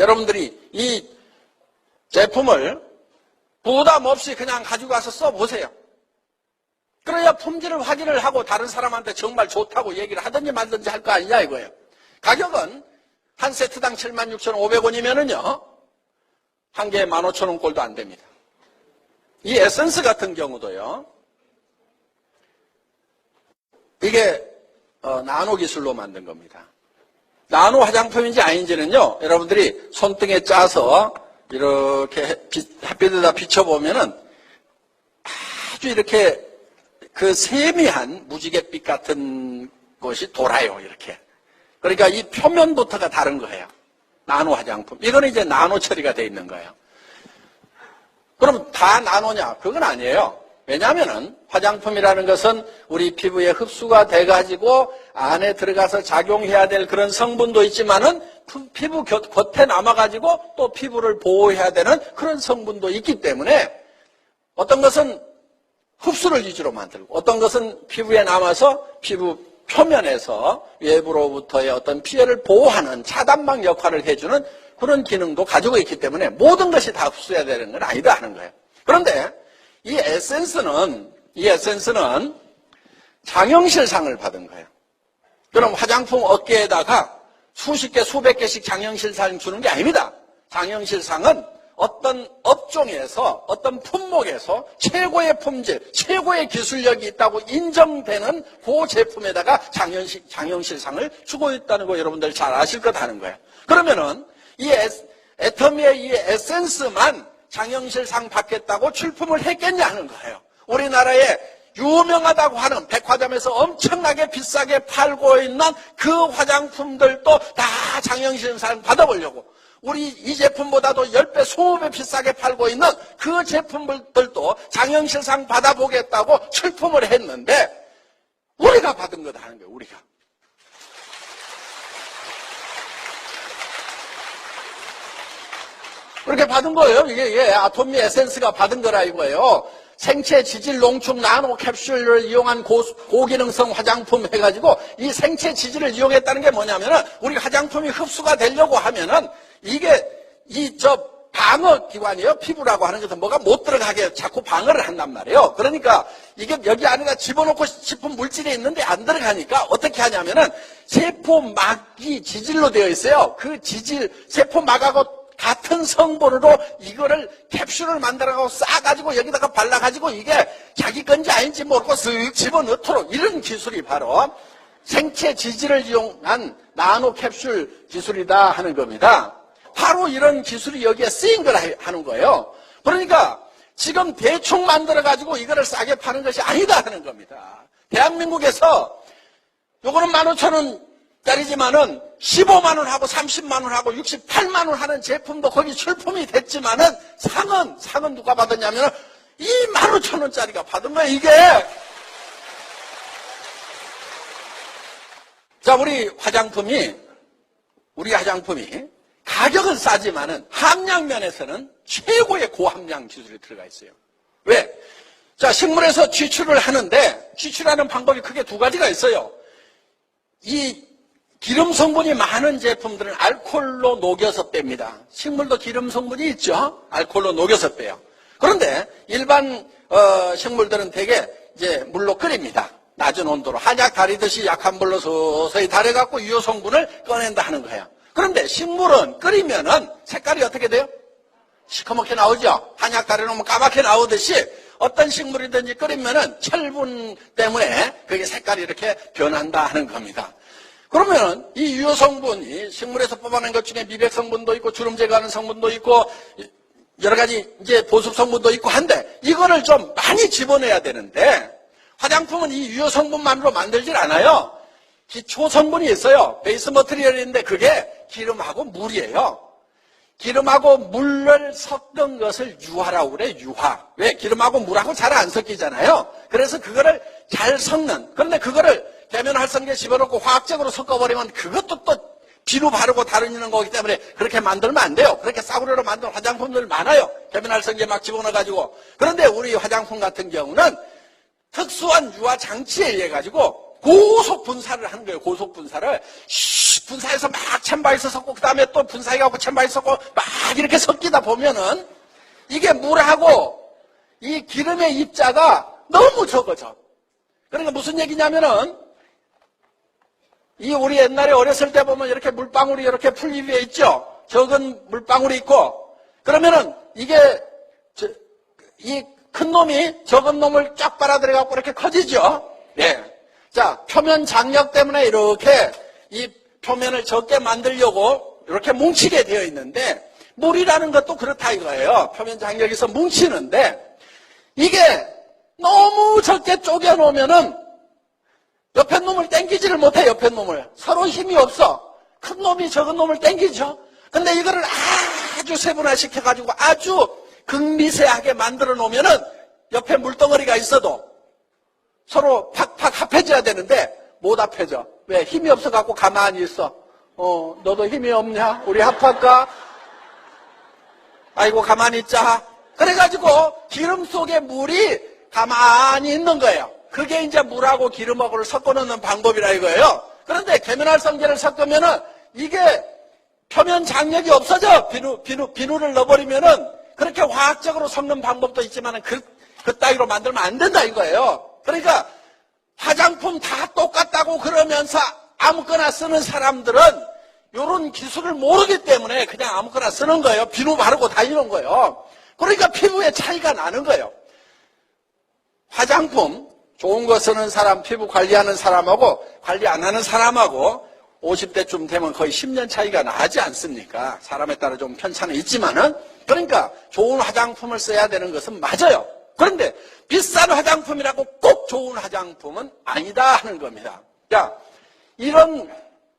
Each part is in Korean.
여러분들이 이 제품을 부담 없이 그냥 가지고 가서 써보세요. 그래야 품질을 확인을 하고 다른 사람한테 정말 좋다고 얘기를 하든지 말든지 할 거 아니냐 이거예요. 가격은 한 세트당 76,500원이면은요, 한 개에 15,000원 꼴도 안 됩니다. 이 에센스 같은 경우도요, 이게 나노 기술로 만든 겁니다. 나노 화장품인지 아닌지는요, 여러분들이 손등에 짜서 이렇게 햇빛에다 비춰보면은 아주 이렇게 그 세미한 무지갯빛 같은 것이 돌아요, 이렇게. 그러니까 이 표면부터가 다른 거예요. 나노 화장품. 이거는 이제 나노 처리가 돼 있는 거예요. 그럼 다 나노냐? 그건 아니에요. 왜냐하면은 화장품이라는 것은 우리 피부에 흡수가 돼가지고 안에 들어가서 작용해야 될 그런 성분도 있지만은 피부 겉에 남아가지고 또 피부를 보호해야 되는 그런 성분도 있기 때문에 어떤 것은 흡수를 위주로 만들고 어떤 것은 피부에 남아서 피부 표면에서 외부로부터의 어떤 피해를 보호하는 차단막 역할을 해주는 그런 기능도 가지고 있기 때문에 모든 것이 다 흡수해야 되는 건 아니다 하는 거예요. 그런데 이 에센스는 장영실상을 받은 거예요. 그럼 화장품 업계에다가 수십 개, 수백 개씩 장영실상 주는 게 아닙니다. 장영실상은 어떤 업종에서, 어떤 품목에서 최고의 품질, 최고의 기술력이 있다고 인정되는 그 제품에다가 장영실상을 주고 있다는 거 여러분들 잘 아실 것 하는 거예요. 그러면은 이 애터미의 이 에센스만 장영실상 받겠다고 출품을 했겠냐 하는 거예요. 우리나라에 유명하다고 하는 백화점에서 엄청나게 비싸게 팔고 있는 그 화장품들도 다 장영실상 받아보려고 우리 이 제품보다도 10배, 20배 비싸게 팔고 있는 그 제품들도 장영실상 받아보겠다고 출품을 했는데 우리가 받은 거다 하는 거예요. 우리가. 그렇게 받은 거예요. 이게 아토미 에센스가 받은 거라 이거예요. 생체 지질 농축 나노 캡슐을 이용한 고기능성 화장품 해가지고 이 생체 지질을 이용했다는 게 뭐냐면은 우리 화장품이 흡수가 되려고 하면은 이게 방어 기관이에요. 피부라고 하는 것은 뭐가 못 들어가게 자꾸 방어를 한단 말이에요. 그러니까 이게 여기 안에다 집어넣고 싶은 물질이 있는데 안 들어가니까 어떻게 하냐면은 세포막이 지질로 되어 있어요. 그 지질, 세포막하고 같은 성분으로 이거를 캡슐을 만들어가고 싸가지고 여기다가 발라가지고 이게 자기 건지 아닌지 모르고 쓱 집어넣도록 이런 기술이 바로 생체 지질을 이용한 나노 캡슐 기술이다 하는 겁니다. 바로 이런 기술이 여기에 쓰인 걸 하는 거예요. 그러니까 지금 대충 만들어가지고 이거를 싸게 파는 것이 아니다 하는 겁니다. 대한민국에서 요거는 15,000원짜리지만은 15만 원하고 30만 원하고 68만 원 하는 제품도 거기 출품이 됐지만은 상은 누가 받았냐면은 25,000원짜리가 받은 거예요, 이게. 자, 우리 화장품이 가격은 싸지만은 함량면에서는 최고의 고함량 기술이 들어가 있어요. 왜? 자, 식물에서 취출을 하는데 취출하는 방법이 크게 두 가지가 있어요. 이 기름 성분이 많은 제품들은 알코올로 녹여서 뺍니다. 식물도 기름 성분이 있죠. 알코올로 녹여서 빼요. 그런데 일반 식물들은 대개 이제 물로 끓입니다. 낮은 온도로 한약 다리듯이 약한 불로 서서히 달여갖고 유효 성분을 꺼낸다 하는 거예요. 그런데 식물은 끓이면은 색깔이 어떻게 돼요? 시커멓게 나오죠. 한약 다려놓으면 까맣게 나오듯이 어떤 식물이든지 끓이면은 철분 때문에 그게 색깔이 이렇게 변한다 하는 겁니다. 그러면 이 유효 성분이 식물에서 뽑아낸 것 중에 미백 성분도 있고 주름 제거하는 성분도 있고 여러 가지 이제 보습 성분도 있고 한데 이거를 좀 많이 집어내야 되는데 화장품은 이 유효 성분만으로 만들질 않아요. 기초 성분이 있어요. 베이스 머티리얼인데 그게 기름하고 물이에요. 기름하고 물을 섞은 것을 유화라고 그래, 유화. 왜? 기름하고 물하고 잘 안 섞이잖아요. 그래서 그거를 잘 섞는. 그런데 그거를 계면 활성제 집어넣고 화학적으로 섞어버리면 그것도 또 비누 바르고 다루는 거기 때문에 그렇게 만들면 안 돼요. 그렇게 싸구려로 만든 화장품들 많아요. 계면 활성제 막 집어넣어가지고. 그런데 우리 화장품 같은 경우는 특수한 유화 장치에 의해 가지고 고속 분사를 하는 거예요. 고속 분사를 분사해서 막 챔바에서 섞고 그 다음에 또 분사해갖고 챔바에서 섞고 막 이렇게 섞이다 보면은 이게 물하고 이 기름의 입자가 너무 적어져. 그러니까 무슨 얘기냐면은 이 우리 옛날에 어렸을 때 보면 이렇게 물방울이 이렇게 풀잎 위에 있죠. 적은 물방울이 있고 그러면은 이게 이 큰 놈이 적은 놈을 쫙 빨아들여갖고 이렇게 커지죠. 예. 자, 표면 장력 때문에 이렇게 이 표면을 적게 만들려고 이렇게 뭉치게 되어 있는데 물이라는 것도 그렇다 이거예요. 표면 장력에서 뭉치는데 이게 너무 적게 쪼개 놓으면은 옆에 놈을 당기지를 못해. 옆에 놈을 서로 힘이 없어. 큰 놈이 적은 놈을 당기죠. 근데 이거를 아주 세분화시켜 가지고 아주 극미세하게 만들어 놓으면은 옆에 물덩어리가 있어도 서로 팍팍 합해져야 되는데 못 합해져. 왜? 힘이 없어 갖고 가만히 있어. 너도 힘이 없냐? 우리 합할까? 아이고 가만히 있자. 그래가지고 기름 속에 물이 가만히 있는 거예요. 그게 이제 물하고 기름하고를 섞어 놓는 방법이라 이거예요. 그런데 계면활성제를 섞으면은 이게 표면 장력이 없어져. 비누를 넣어버리면은 그렇게 화학적으로 섞는 방법도 있지만은 그 따위로 만들면 안 된다 이거예요. 그러니까 화장품 다 똑같다고 그러면서 아무거나 쓰는 사람들은 이런 기술을 모르기 때문에 그냥 아무거나 쓰는 거예요. 비누 바르고 다니는 거예요. 그러니까 피부에 차이가 나는 거예요. 화장품 좋은 거 쓰는 사람, 피부 관리하는 사람하고 관리 안 하는 사람하고 50대쯤 되면 거의 10년 차이가 나지 않습니까? 사람에 따라 좀 편차는 있지만은 그러니까 좋은 화장품을 써야 되는 것은 맞아요. 그런데 비싼 화장품이라고 꼭 좋은 화장품은 아니다 하는 겁니다. 자, 이런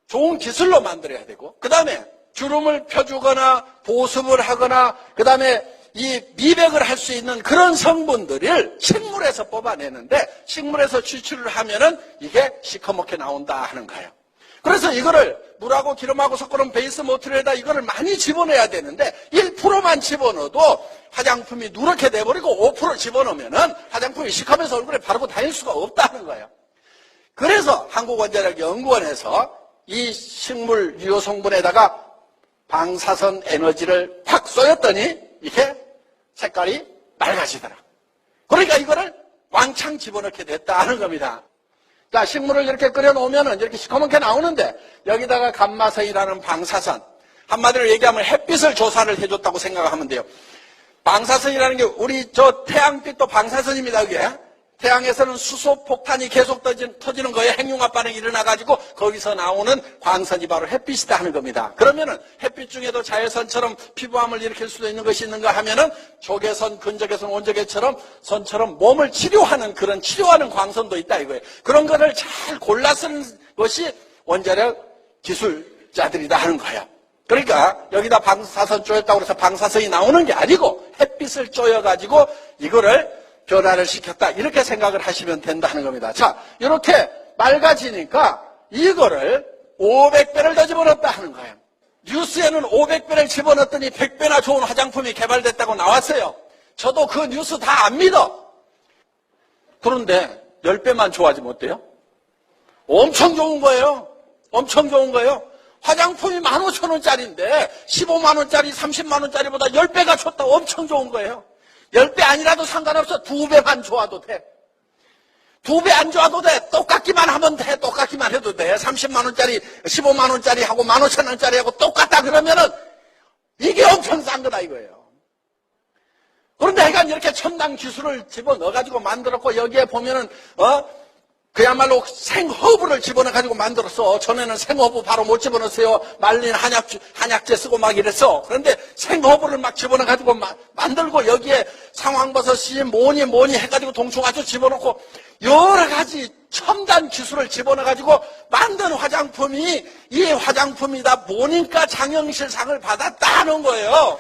좋은 기술로 만들어야 되고 그 다음에 주름을 펴주거나 보습을 하거나 그 다음에 이 미백을 할 수 있는 그런 성분들을 식물에서 뽑아내는데 식물에서 추출을 하면은 이게 시커멓게 나온다 하는 거예요. 그래서 이거를 물하고 기름하고 섞어놓은 베이스 모트리에다 이거를 많이 집어넣어야 되는데 1%만 집어넣어도 화장품이 누렇게 돼버리고 5% 집어넣으면은 화장품이 시커면서 얼굴에 바르고 다닐 수가 없다는 거예요. 그래서 한국원자력연구원에서 이 식물 유효 성분에다가 방사선 에너지를 확 쏘였더니 이게 색깔이 맑아지더라. 그러니까 이거를 왕창 집어넣게 됐다는 겁니다. 자, 식물을 이렇게 끓여놓으면은 이렇게 시커멓게 나오는데 여기다가 감마선이라는 방사선, 한마디로 얘기하면 햇빛을 조사를 해줬다고 생각하면 돼요. 방사선이라는 게 우리 저 태양빛도 방사선입니다. 그게 태양에서는 수소 폭탄이 계속 터지는 거예요. 핵융합 반응이 일어나가지고 거기서 나오는 광선이 바로 햇빛이다 하는 겁니다. 그러면은 햇빛 중에도 자외선처럼 피부암을 일으킬 수도 있는 것이 있는가 하면은 적외선, 근적외선, 온적외처럼 선처럼 몸을 치료하는 그런 치료하는 광선도 있다 이거예요. 그런 거를 잘 골라 쓰는 것이 원자력 기술자들이다 하는 거예요. 그러니까 여기다 방사선 쪼였다고 해서 방사선이 나오는 게 아니고 햇빛을 쪼여가지고 이거를 변화를 시켰다 이렇게 생각을 하시면 된다는 겁니다. 자, 이렇게 맑아지니까 이거를 500배를 더 집어넣었다 하는 거예요. 뉴스에는 500배를 집어넣었더니 100배나 좋은 화장품이 개발됐다고 나왔어요. 저도 그 뉴스 다 안 믿어. 그런데 10배만 좋아지면 어때요? 엄청 좋은 거예요. 엄청 좋은 거예요. 화장품이 15,000원짜리인데 15만원짜리, 30만원짜리보다 10배가 좋다. 엄청 좋은 거예요. 10배 아니라도 상관없어. 2배만 좋아도 돼. 2배 안 좋아도 돼. 똑같기만 하면 돼. 똑같기만 해도 돼. 30만원짜리, 15만원짜리 하고 15,000원짜리 하고 똑같다 그러면은 이게 엄청 싼 거다 이거예요. 그런데 하여간 이렇게 첨단 기술을 집어넣어가지고 만들었고 여기에 보면은 그야말로 생허브를 집어넣어가지고 만들었어. 전에는 생허브 바로 못 집어넣었어요. 말린 한약재 쓰고 막 이랬어. 그런데 생허브를 막 집어넣어가지고 만들고 여기에 상황버섯이 뭐니 해가지고 동충하초 집어넣고 여러 가지 첨단 기술을 집어넣어가지고 만든 화장품이 이 화장품이다 보니까 장영실상을 받았다는 거예요.